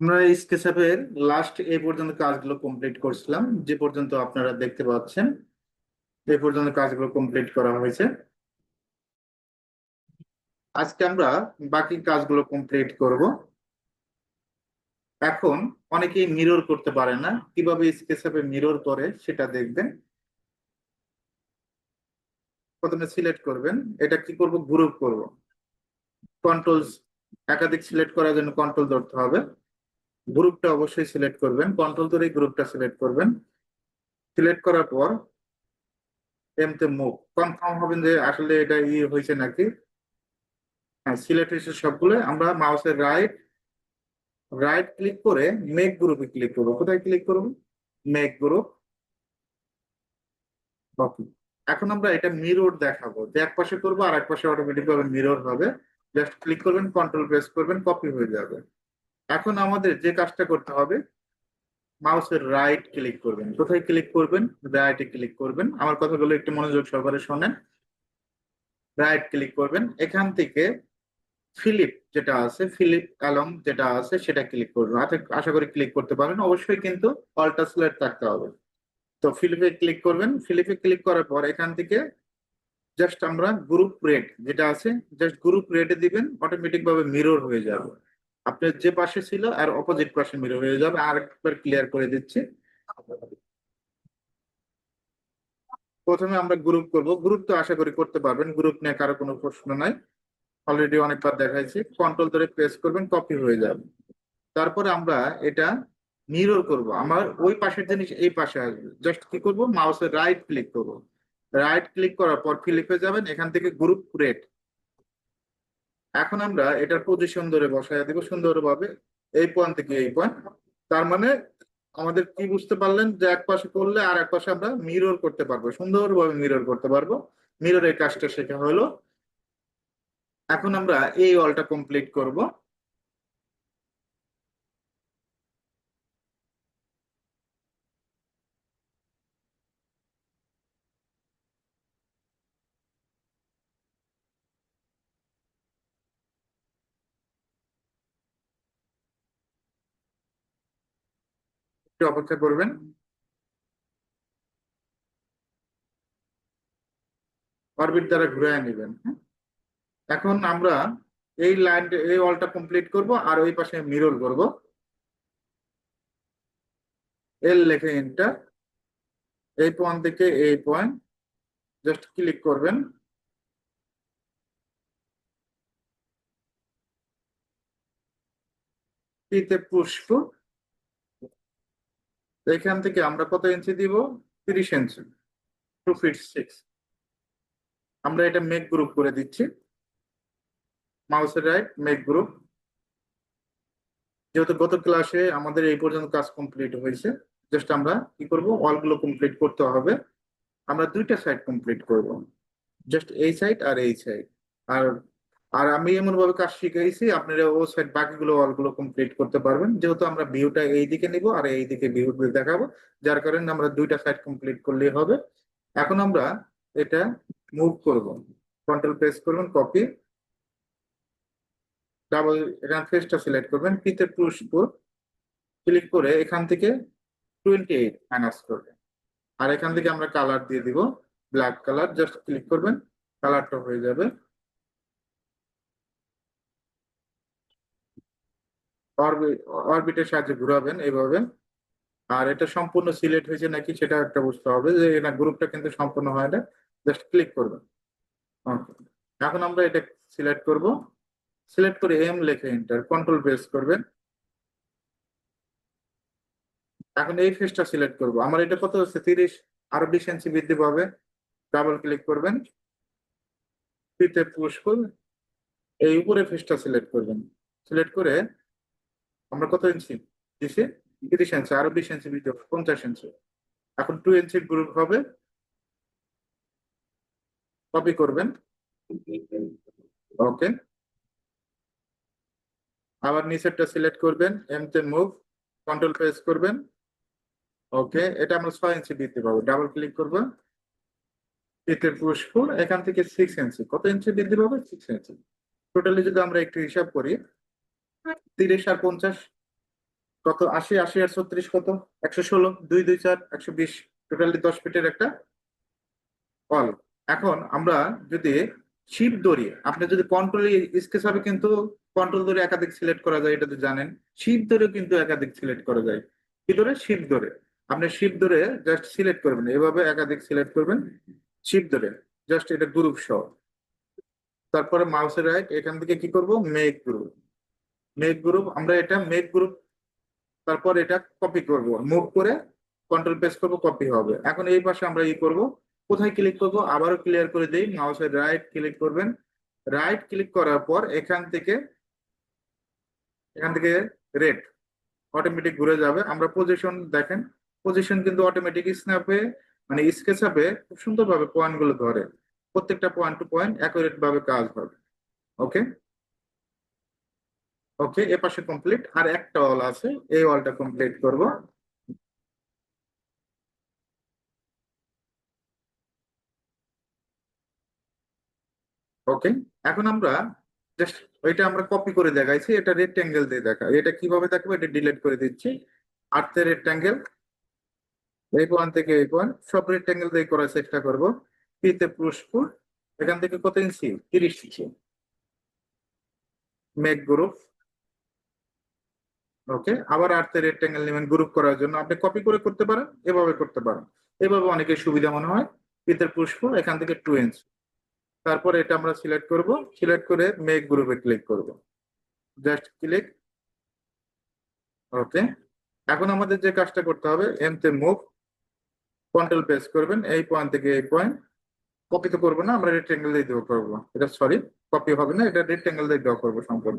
আমরা স্কেচআপের লাস্ট এই পর্যন্ত কাজগুলো কমপ্লিট করছিলাম, যে পর্যন্ত আপনারা দেখতে পাচ্ছেন এই পর্যন্ত কাজগুলো কমপ্লিট করা হয়েছে। আজকে আমরা বাকি কাজগুলো কমপ্লিট করব। এখন অনেকেই মিরর করতে পারে না, কিভাবে স্কেচআপে মিরর করে সেটা দেখবেন। প্রথমে সিলেক্ট করবেন, এটা কি করব, গ্রুপ করব। কন্ট্রোল, একাধিক সিলেক্ট করার জন্য কন্ট্রোল ধরতে হবে। গ্রুপটা অবশ্যই সিলেক্ট করবেন, কন্ট্রোল ধরে গ্রুপটা সিলেক্ট করবেন। সিলেক্ট করার পর এমতে মুভ কনফার্ম হবেন যে আসলে এটা হয়েছে নাকি। হ্যাঁ, সিলেক্ট হয়েছে সবগুলো। আমরা মাউসের রাইট রাইট ক্লিক করে মেক গ্রুপে ক্লিক করবো। কোথায় ক্লিক করবো? Make group. ওকে। এখন আমরা এটা মিরর দেখাবো, যে এক পাশে করবো আর এক পাশে অটোমেটিক ভাবে মিরর হবে। জাস্ট ক্লিক করবেন, কন্ট্রোল প্রেস করবেন, কপি হয়ে যাবে। এখন আমাদের যে কাজটা করতে হবে, মাউসের রাইট ক্লিক করবেন। কোথায় ক্লিক করবেন? রাইটে ক্লিক করবেন। আমার কথাগুলো একটু মনোযোগ সহকারে শোনেন। রাইট ক্লিক করবেন, এখান থেকে ফিলিপ যেটা আছে, ফিলিপ অ্যালং যেটা আছে সেটা ক্লিক করবেন। আশা করি ক্লিক করতে পারেন, অবশ্যই কিন্তু অল্টার সিলেক্ট থাকতে হবে। তো ফিলিপে ক্লিক করবেন। ফিলিপে ক্লিক করার পর এখান থেকে জাস্ট আমরা গ্রুপ রেট যেটা আছে, জাস্ট গ্রুপ রেটে দিবেন, অটোমেটিক ভাবে মিরর হয়ে যাবে। আপনার যে পাশে ছিল আর অপোজিট পাশে মিরর হয়ে যাবে। আর একবার ক্লিয়ার করে দিচ্ছি। প্রথমে আমরা গ্রুপ করব। গ্রুপ তো আশা করি করতে পারবেন, গ্রুপ নিয়ে কারো কোনো প্রশ্ন নাই, অলরেডি অনেকবার দেখাইছি। কন্ট্রোল ধরে প্রেস করবেন, কপি হয়ে যাবে। তারপরে আমরা এটা মিরর করব, আমার ওই পাশের জিনিস এই পাশে আসবে। জাস্ট কি করব, মাউসের রাইট ক্লিক করব। রাইট ক্লিক করার পর ফিলিপে যাবেন, এখান থেকে গ্রুপ রেট। এখন আমরা এটার পজিশন ধরে বসায় দিব সুন্দরভাবে, এই পয়েন্ট থেকে এই পয়েন্ট। তার মানে আমাদের কি বুঝতে পারলেন, যে এক পাশে করলে আর এক পাশে আমরা মিরর করতে পারবো, সুন্দরভাবে মিরর করতে পারবো। মিররের কাজটা শেখা হলো। এখন আমরা এই অলটা কমপ্লিট করব। একটু অপেক্ষা করবেন। অরবিট দ্বারা ঘুরে নেবেন, হ্যাঁ। এখন আমরা এই লাইন, এই ওয়ালটা কমপ্লিট করব আর ওই পাশে মিরর করব। এল লেখে এন্টার। এই পয়েন্ট থেকে এই পয়েন্ট জাস্ট ক্লিক করবেন। টিতে পুষ্প। এখান থেকে আমরা কত ইঞ্চি দিব? 30 ইঞ্চি, 2 ফিট 6। আমরা এটা মেক গ্রুপ করে দিচ্ছি। মাউসের রাইট, মেক গ্রুপ। যেহেতু গত ক্লাসে আমাদের এই পর্যন্ত কাজ কমপ্লিট হয়েছে, জাস্ট আমরা কি করব, ওয়ালগুলো কমপ্লিট করতে হবে। আমরা দুইটা সাইড কমপ্লিট করব, জাস্ট এই সাইড আর এই সাইড। আর আর আমি এমন ভাবে কাজ শিখাইছি, আপনারা ও সাইড বাকিগুলো ওয়ালগুলো কমপ্লিট করতে পারবেন। যেহেতু আমরা ভিউটা এই দিকে নিব আর এই দিকে ভিউ দেখাবো, যার কারণে আমরা দুইটা সাইড কমপ্লিট করলেই হবে। এখন আমরা এটা মুভ করব। কন্ট্রোল প্রেস করবেন, কপি। ডাবল, এখানে ফেসটা সিলেক্ট করবেন, পিতে পুশ ক্লিক করে এখান থেকে 28 মাইনাস করবেন। আর এখান থেকে আমরা কালার দিয়ে দিব, ব্ল্যাক কালার। জাস্ট ক্লিক করবেন, কালারটা হয়ে যাবে। অরবিটের সাহায্যে ঘুরাবেন এইভাবে। আর এটা সম্পূর্ণ সিলেক্ট হয়েছে নাকি সেটা একটা বুঝতে হবে, যে এটা গ্রুপটা কিন্তু সম্পূর্ণ হয় না। জাস্ট ক্লিক করবেন। Okay. এখন আমরা এটা সিলেক্ট করব। সিলেক্ট করে এম লেখে এন্টার, কন্ট্রোল প্রেস করবেন। এখন এই ফেসটা সিলেক্ট করব। আমার এটা কত হচ্ছে? 30। আরো 20 ইঞ্চি বৃদ্ধি পাবে। ডাবল ক্লিক করবেন, ফিতে পুশ করুন, এই উপরে ফেসটা সিলেক্ট করবেন। সিলেক্ট করে আমরা কত ইঞ্চি দিছি? 30 ইঞ্চি। আরো 20 ইঞ্চি বৃদ্ধি হবে, 50 ইঞ্চি। এখন 2 ইঞ্চি গ্রুপ হবে। কপি করবেন। ওকে। আবার নিচেরটা সিলেক্ট করবেন, এমতে মুভ, কন্ট্রোল প্রেস করবেন। ওকে, এটা আমরা 6 ইঞ্চি বৃদ্ধি পাবো। ডাবল ক্লিক করবো, এতে পুষ্প। এখান থেকে 6 ইঞ্চি, কত ইঞ্চি বৃদ্ধি পাবো? 6 ইঞ্চি। টোটালি যদি আমরা একটু হিসাব করি, 30 আর 50, কত, 80, 80 আর 36 কত, 116, 2 2 4 120, টোটালি 10 ফিটের একটা কল। এখন আমরা যদি শিপ ধরি, আপনি যদি কন্ট্রোল স্কেচ হবে কিন্তু কন্ট্রোল ধরে একাধিক সিলেক্ট করা যায়, এটা তো জানেন। শিপ ধরে কিন্তু একাধিক সিলেক্ট করা যায়। কি ধরে? শিপ ধরে। আপনি শিপ ধরে জাস্ট সিলেক্ট করবেন, এভাবে একাধিক সিলেক্ট করবেন শিপ ধরে, জাস্ট এটা গ্রুপ সহ। তারপরে মাউসের রাইট, এখান থেকে কি করব, মেক গ্রুপ। মেক গ্রুপ, আমরা এটা মেক গ্রুপ, তারপর এটা কপি করব, মুভ করে কন্ট্রোল প্রেস করব, কপি হবে। এখন এই পাশে আমরা ই করব, কোথায় ক্লিক করব, আবারও ক্লিয়ার করে দেই, মাউসের রাইট ক্লিক করবেন। রাইট ক্লিক করার পর এখান থেকে রেড অটোমেটিক ঘুরে যাবে। আমরা পজিশন দেখেন, পজিশন কিন্তু অটোমেটিক স্ন্যাপে মানে স্কেচ আপে খুব সুন্দরভাবে পয়েন্ট গুলো ধরে, প্রত্যেকটা পয়েন্ট টু পয়েন্ট অ্যাকুরেট ভাবে কাজ হবে। ওকে, ওকে, এ পাশে কমপ্লিট। আর একটা ওয়াল আছে, এই ওয়ালটা কমপ্লিট করব। ওকে, এখন আমরা জাস্ট ওইটা আমরা কপি করে দেখাইছি, এটা রেক্টেঙ্গেল দিয়ে দেখা, এটা কিভাবে দেখাবো, এটা ডিলিট করে দিচ্ছি। আর্থে রেক্টেঙ্গেল, এই পয়েন্ট থেকে এই পয়েন্ট সব রেক্টেঙ্গেল দিয়ে করার চেষ্টা করব। পিতে পুষ্পুর, এখান থেকে কত ইঞ্চি, 30 ইঞ্চি। Make group. ওকে, আবার আর্থে রেক্টেঙ্গেল নেবেন গ্রুপ করার জন্য, আপনি কপি করে করতে পারেন, এভাবে করতে পারেন, এভাবে অনেকের সুবিধা মনে হয়। পিতের পুষ্প, এখান থেকে 2 ইঞ্চি। তারপর এটা আমরা সিলেক্ট করব, সিলেক্ট করে মেক গ্রুপে ক্লিক করব, জাস্ট ক্লিক। ওকে, এখন আমাদের যে কাজটা করতে হবে, এমতে মুভ, কন্ট্রোল প্রেস করবেন, এই পয়েন্ট থেকে এই পয়েন্ট। কপি তো করবো না, আমরা রেক্টেঙ্গেল দিয়ে ড্র করবো, এটা সরি, কপি হবে না, এটা রেক্টেঙ্গেল দিয়ে ড্র করবো সম্পূর্ণ।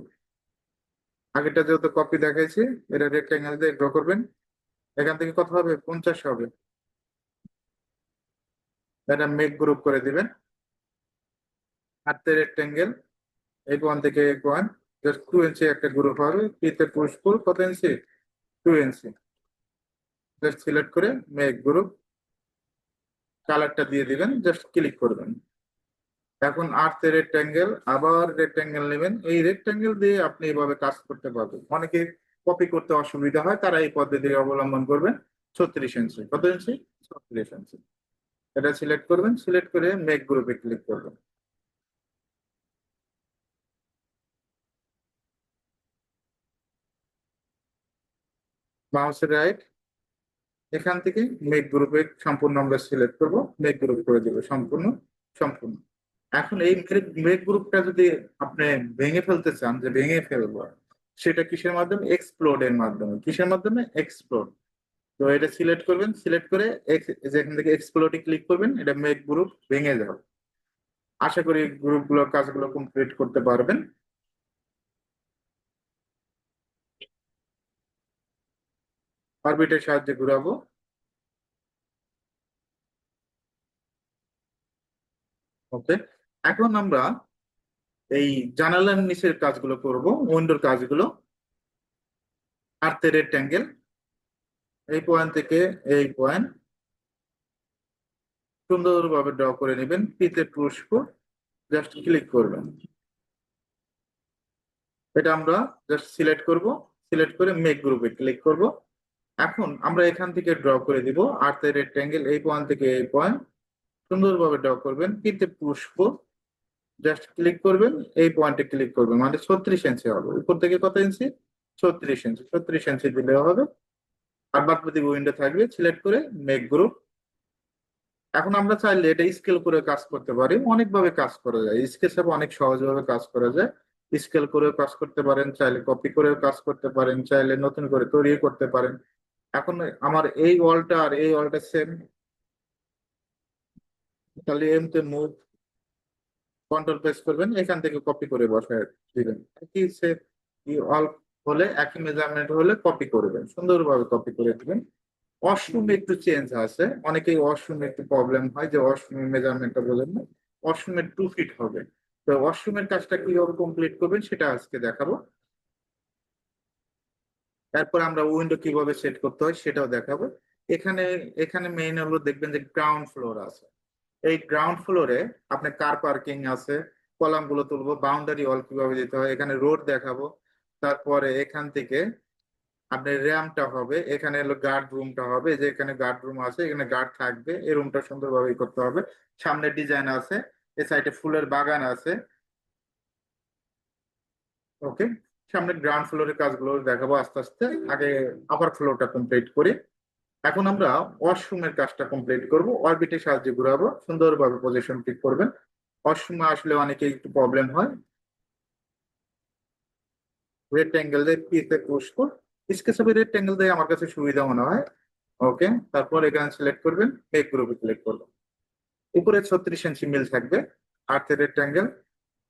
আগেটা যেহেতু কপি দেখাইছি, এটা রেক্টেঙ্গেল দিয়ে ড্র করবেন। এখান থেকে কত হবে, 50 হবে। এটা মেক গ্রুপ করে দিবেন। হাতে রেক্টেঙ্গেল, এই পয়েন্ট থেকে এই পয়েন্ট, জাস্ট 2 ইঞ্চি একটা গ্রুপ হবে। পিতে পুষ্পুর কত ইঞ্চি, 2 ইঞ্চি। জাস্ট সিলেক্ট করে মেক গ্রুপ, কালারটা দিয়ে দিবেন, জাস্ট ক্লিক করবেন। এখন আর্থে রেক্টেঙ্গেল, আবার রেক্টেঙ্গেল নেবেন, এই রেক্টেঙ্গেল দিয়ে আপনি এভাবে কাজ করতে পারবেন। অনেকে কপি করতে অসুবিধা হয়, তারা এই পদ্ধতি অবলম্বন করবেন। 36 ইঞ্চি, কত ইঞ্চি, 36 ইঞ্চি। এটা সিলেক্ট করবেন, সিলেক্ট করে মেক গ্রুপে ক্লিক করবেন। মাউসের রাইট, এখান থেকে মেক গ্রুপে সম্পূর্ণ আমরা সিলেক্ট করব, মেক গ্রুপ করে দেবো সম্পূর্ণ, সম্পূর্ণ। এখন এই মেক গ্রুপটা যদি আপনি ভেঙে ফেলতে চান, যে ভেঙে ফেলবো, সেটা কিসের মাধ্যমে, এক্সপ্লোড এর মাধ্যমে। কিসের মাধ্যমে, এক্সপ্লোড। তো এটা সিলেক্ট করবেন, সিলেক্ট করে যেখান থেকে এক্সপ্লোরে ক্লিক করবেন, এটা মেক গ্রুপ ভেঙে যাবে। আশা করি গ্রুপগুলোর কাজগুলো কমপ্লিট করতে পারবেন। অরবিটের সাহায্যে ঘুরাবো। ওকে, এখন আমরা এই জানালার নিচের কাজগুলো করব, উইন্ডোর কাজগুলো। আর্থে রেক্টেঙ্গেল, এই পয়েন্ট থেকে এই পয়েন্ট সুন্দরভাবে ড্র করে নেবেন। পিতে পুষ্প, জাস্ট ক্লিক করবেন। এটা আমরা জাস্ট সিলেক্ট করব, সিলেক্ট করে মেক গ্রুপে ক্লিক করব। এখন আমরা এখান থেকে ড্র করে দিব আর্থে রেক্টেঙ্গেল, এই পয়েন্ট থেকে এই পয়েন্ট সুন্দরভাবে ড্র করবেন। পিতে পুষ্প, জাস্ট ক্লিক করবেন, এই পয়েন্টে ক্লিক করবেন, মানে 36 ইঞ্চি হবে। উপর থেকে কত ইঞ্চি, 36 ইঞ্চি। 36 ইঞ্চি দিলে হবে। আর বাদ বাকি উইন্ডো থাকবে, সিলেক্ট করে মেক গ্রুপ। এখন আমরা চাইলে এটা স্কেল করে কাজ করতে পারি, অনেকভাবে কাজ করা যায়, স্কেচ অনেক সহজভাবে কাজ করা যায়। স্কেল করেও কাজ করতে পারেন, চাইলে কপি করেও কাজ করতে পারেন, চাইলে নতুন করে তৈরি করতে পারেন। এখন আমার এই ওয়ালটা আর এই ওয়ালটা সেম, তাহলে এমতে মুভ, কন্ট্রোল প্রেস করবেন, এখান থেকে কপি করে বসায় দিবেন। কি সে অল হলে, একই মেজারমেন্ট হলে কপি করবেন, সুন্দরভাবে কপি করে দিবেন। ওয়াশরুমে একটু চেঞ্জ আছে, অনেকেই ওয়াশরুমে একটু প্রবলেম হয় যে ওয়াশরুমের মেজারমেন্টটা বলেন না। ওয়াশরুমের 2 ফিট হবে। তো ওয়াশরুমের কাজটা কিভাবে কমপ্লিট করবেন সেটা আজকে দেখাবো। তারপর আমরা উইন্ডো কিভাবে সেট করতে হয় সেটাও দেখাবো। এখানে এখানে মেইন হলো, দেখবেন যে গ্রাউন্ড ফ্লোর আছে। এই গ্রাউন্ড ফ্লোরে আপনার কার পার্কিং আছে, কলাম গুলো তুলবো, বাউন্ডারি ওয়াল কিভাবে দিতে হয়, এখানে রোড দেখাবো। তারপরে এখান থেকে আপনার র্যামটা হবে, এখানে হলো গার্ড রুমটা হবে, যে এখানে গার্ড রুম আছে, এখানে গার্ড থাকবে, এই রুমটা সুন্দরভাবে করতে হবে। সামনে ডিজাইন আছে, এ সাইডে ফুলের বাগান আছে। ওকে, সামনে গ্রাউন্ড ফ্লোরের কাজগুলো দেখাবো আস্তে আস্তে, আগে আপার ফ্লোরটা কমপ্লিট করি। এখন আমরা ওয়াশরুমের কাজটা কমপ্লিট করব, অরবিটের সাহায্যে ঘুরাবো, সুন্দরভাবে পজিশন ঠিক করবেন। ওয়াশরুমে আসলে অনেকেই একটু প্রবলেম হয়, রেক্টেঙ্গেল দিয়ে পিসে বসবো, স্কেচ হবে রেক্টেঙ্গেল দিয়ে আমার কাছে সুবিধা মনে হয়। ওকে, তারপর এখানে সিলেক্ট করবেন, মেক গ্রুপে সিলেক্ট করবেন, উপরে 36 ইঞ্চি মিল থাকবে আর্থের রেক্টেঙ্গেল।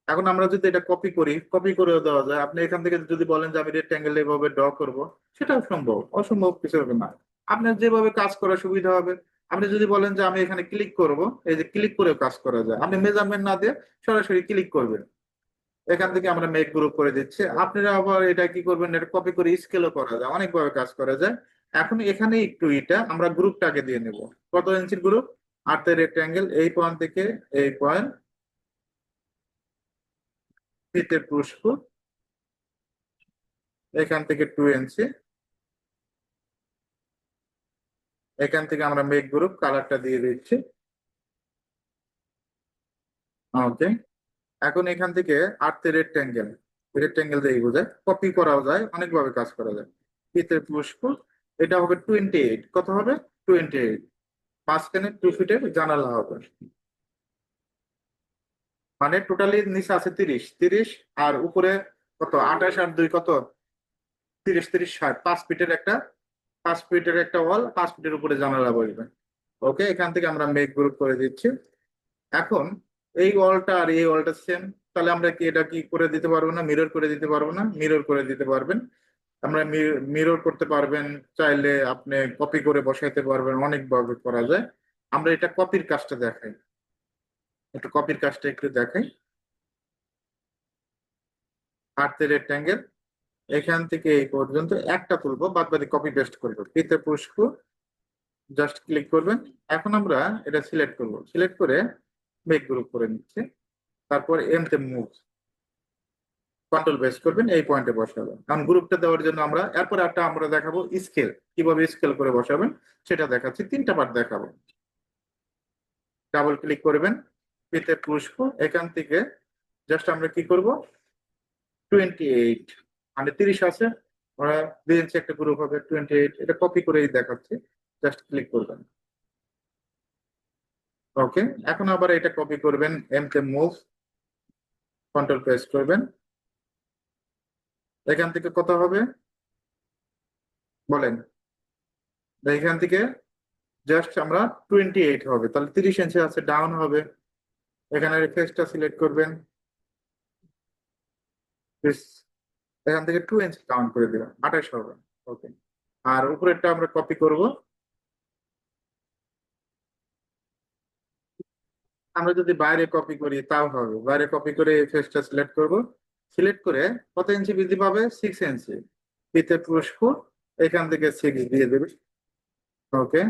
এখন আমরা যদি এটা কপি করি, কপি করেও দেওয়া যায়। আপনি এখান থেকে যদি বলেন যে আমি রেক্টেঙ্গেল এভাবে ড্র করব, সেটাও সম্ভব, অসম্ভব কিছু হবে না। আপনার যেভাবে কাজ করা সুবিধা হবে। আপনি যদি বলেন যে আমি এখানে ক্লিক করব, এই যে ক্লিক করেও কাজ করা যায়, আপনি মেজারমেন্ট না দিয়ে সরাসরি ক্লিক করবেন। এখান থেকে আমরা মেক গ্রুপ করে দিচ্ছি। আপনারা আবার এটা কি করবেন, এটা কপি করে স্কেলও করা যায়, অনেকভাবে কাজ করা যায়। এখন এখানে একটু এটা আমরা গ্রুপটাকে দিয়ে নেব। কত ইঞ্চির গ্রুপ? আর্থের রেক্টেঙ্গেল, এই পয়েন্ট থেকে এই পয়েন্ট, ফিতে পুষ্প, এখান থেকে 2 ইঞ্চি। এখান থেকে আমরা মেক গ্রুপ কালারটা দিয়ে দিচ্ছি। ওকে, এখন এখান থেকে আর্থের রেক্টেঙ্গেল, রেক্টেঙ্গেল দিয়ে বোঝায়, কপি করাও যায়, অনেকভাবে কাজ করা যায়। ফিতে পুষ্প, এটা হবে 28, কত হবে? 28, মাঝখানে 2 ফিটের জানালা হবে। মানে টোটালি নিচে আছে 30, আর উপরে কত? 28 আর 2 কত? 30, 30, 60, 5 ফিটের একটা, 5 ফিটের একটা ওয়াল, 5 ফিটের উপরে জানালা বসবে। ওকে, এখান থেকে আমরা মেক গ্রুপ করে দিচ্ছি। এখন এই ওয়ালটা আর এই ওয়ালটা সেম, তাহলে আমরা কি এটা কি করে দিতে পারবো না? মিরর করে দিতে পারবো না? মিরর করে দিতে পারবেন। আমরা মিরর করতে পারবেন, চাইলে আপনি কপি করে বসাইতে পারবেন, অনেকভাবে করা যায়। আমরা এটা কপির কাজটা দেখাই, একটু কপির কাজটা একটু দেখাই। আর্থের রেক্টেঙ্গেল, এখান থেকে এই পর্যন্ত একটা তুলবো, বাদ বাকি কপি পেস্ট করবো, ফিতে পুষ্প, জাস্ট ক্লিক করবেন। এখন আমরা এটা সিলেক্ট করব, সিলেক্ট করে মেক গ্রুপ করে নিচ্ছি। তারপর এমতে মুভ, কন্ট্রোল বেস করবেন, এই পয়েন্টে বসাবেন। কারণ গ্রুপটা দেওয়ার জন্য আমরা এরপর একটা আমরা দেখাবো স্কেল, কিভাবে স্কেল করে বসাবেন সেটা দেখাচ্ছি, 3টা পার্ট দেখাবো। ডাবল ক্লিক করবেন, ফিতে পুষ্প, এখান থেকে জাস্ট আমরা কি করব, 28, মানে 30 আছে, ওরা 2 ইঞ্চি একটা গ্রুপ হবে, 28, এটা কপি করেই দেখাচ্ছি, জাস্ট ক্লিক করবেন। ওকে, এখন আবার এটা কপি করবেন, এমতে মুভ, কন্ট্রোল প্রেস করবেন, এখান থেকে কত হবে বলেন? এখান থেকে জাস্ট আমরা 28 হবে, তাহলে 30 ইঞ্চি আছে, ডাউন হবে। এখানে রিফ্রেশটা সিলেক্ট করবেন, এখান থেকে 2 ইঞ্চি কাউন্ট করে দিবেন, 28 হবে। ওকে, আর উপরেরটা আমরা কপি করব। আমরা যদি বাইরে কপি করি তাও হবে, বাইরে কপি করে এই ফেসটা সিলেক্ট করব, সিলেক্ট করে কত ইঞ্চি বৃদ্ধি পাবে? 6 ইঞ্চি, ফিতে পুষ্প, এখান থেকে 6 দিয়ে দেবে। ওকে,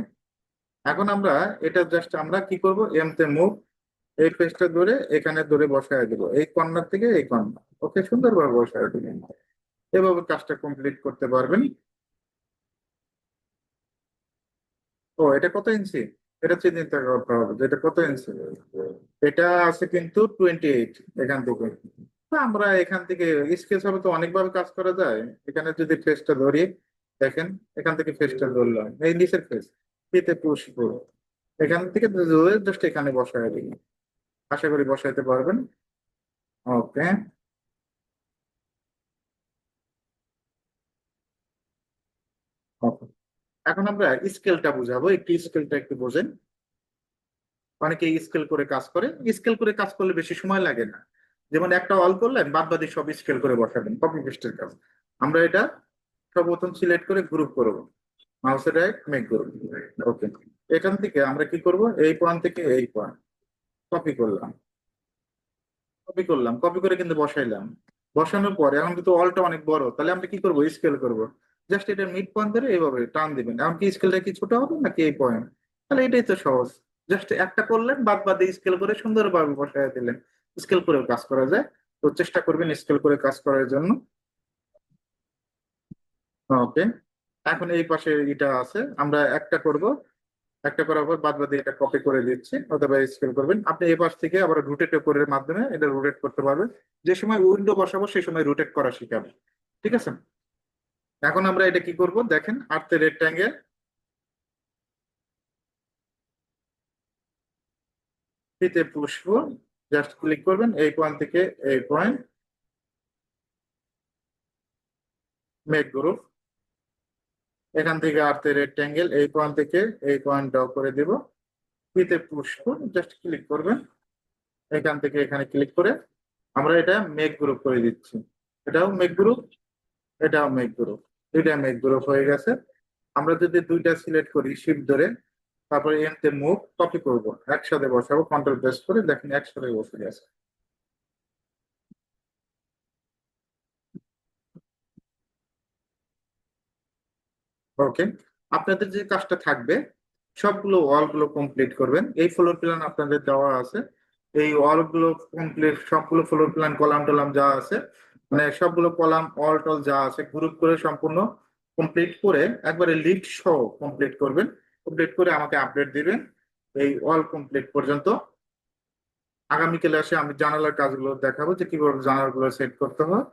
এখন আমরা এটা জাস্ট আমরা কি করব, এমতে মুভ, এই পেজটা ধরে এখানে ধরে বসায় দেবো, এই কর্নার থেকে এই কর্নার। ওকে, সুন্দরভাবে বসায় দেবেন, এভাবে কাজটা কমপ্লিট করতে পারবেন। ও, এটা কত ইঞ্চি? এটা চিন্তা করতে হবে যে এটা কত ইঞ্চি। এটা আছে কিন্তু 28, এখান থেকে। তো আমরা এখান থেকে স্কেচ হবে তো অনেকভাবে কাজ করা যায়। এখানে যদি ফেসটা ধরি, দেখেন, এখান থেকে ফেসটা ধরলাম, এই নিচের ফেস, এতে পুষবো, এখান থেকে ধরে জাস্ট এখানে বসায় দিই। আশা করি বসাইতে পারবেন। ওকে, এখন আমরা স্কেলটা বুঝাবো, একটু স্কেলটা একটু বোঝেন। অনেকে স্কেল করে কাজ করে, স্কেল করে কাজ করলে বেশি সময় লাগে না। যেমন একটা অল করলেন, বাদ বাকি সব স্কেল করে বসাবেন, কপি পেস্টের কাজ। আমরা এটা সর্বপ্রথম সিলেক্ট করে গ্রুপ করব, মাউসের রাইট, মেক গ্রুপ। ওকে, এখান থেকে আমরা কি করব, এই পয়েন্ট থেকে এই পয়েন্ট কপি করলাম, কপি করলাম, কপি করে কিন্তু বসাইলাম। বসানোর পরে এখন কিন্তু অলটা অনেক বড়, তাহলে আমরা কি করব, স্কেল করব। জাস্ট এটা মিড পয়েন্ট ধরে এইভাবে টান দিবেন, এখন কি স্কেলটা কি ছোট হবে নাকি এই পয়েন্ট? তাহলে এটাই তো সহজ। জাস্ট একটা করলেন, বাদ বাদে স্কেল করে সুন্দরভাবে বসায় দিলেন। স্কেল করেও কাজ করা যায়, তো চেষ্টা করবেন স্কেল করে কাজ করার জন্য। ওকে, এখন এই পাশে এটা আছে, আমরা একটা করব, একটা করার পর বাদ বাকি এটা কপি করে দিচ্ছি, অথবা স্কেল করবেন আপনি। এই পাশ থেকে আবার রোটেট করার মাধ্যমে এটা রোটেট করতে পারবেন। যে সময় উইন্ডো বসাবো সেই সময় রোটেট করা শিখাবে। ঠিক আছে, এখন আমরা এটা কি করব দেখেন, আর্থে রেক্ট্যাঙ্গেল ফিতে পুষব, জাস্ট ক্লিক করবেন এই পয়েন্ট থেকে এই পয়েন্ট, মেক গ্রুপ, এখান থেকে আর্থে রেক্ট্যাঙ্গেল এই পয়েন্ট থেকে এই পয়েন্ট ড্র করে দিব, ফিতে পুষব, জাস্ট ক্লিক করবেন এখান থেকে এখানে ক্লিক করে আমরা এটা মেক গ্রুপ করে দিচ্ছি। এটাও মেক গ্রুপ, এটাও মেক গ্রুপ, দুইটা মেক গ্রুপ হয়ে গেছে। আমরা যদি দুইটা সিলেক্ট করি শিফট ধরে, তারপরে এনতে মুভ কপি করব, একসাথে বসাবো, কন্ট্রোল প্রেস করে দেখেন একসাথে বসে গেছে। ওকে, আপনাদের যে কাজটা থাকবে সবগুলো ওয়াল গুলো কমপ্লিট করবেন। এই ফ্লোর প্ল্যান আপনাদের দেওয়া আছে, এই ওয়াল গুলো কমপ্লিট, সবগুলো ফ্লোর প্ল্যান কলাম টলাম যা আছে, মানে সবগুলো কলাম অল টল যা আছে গ্রুপ করে সম্পূর্ণ কমপ্লিট করে একবারে লিস্ট সহ কমপ্লিট করবেন। কমপ্লিট করে আমাকে আপডেট দিবেন এই অল কমপ্লিট পর্যন্ত। আগামী ক্লাসে আমি জানালার কাজগুলো দেখাবো যে কিভাবে জানালাগুলো সেট করতে হয়।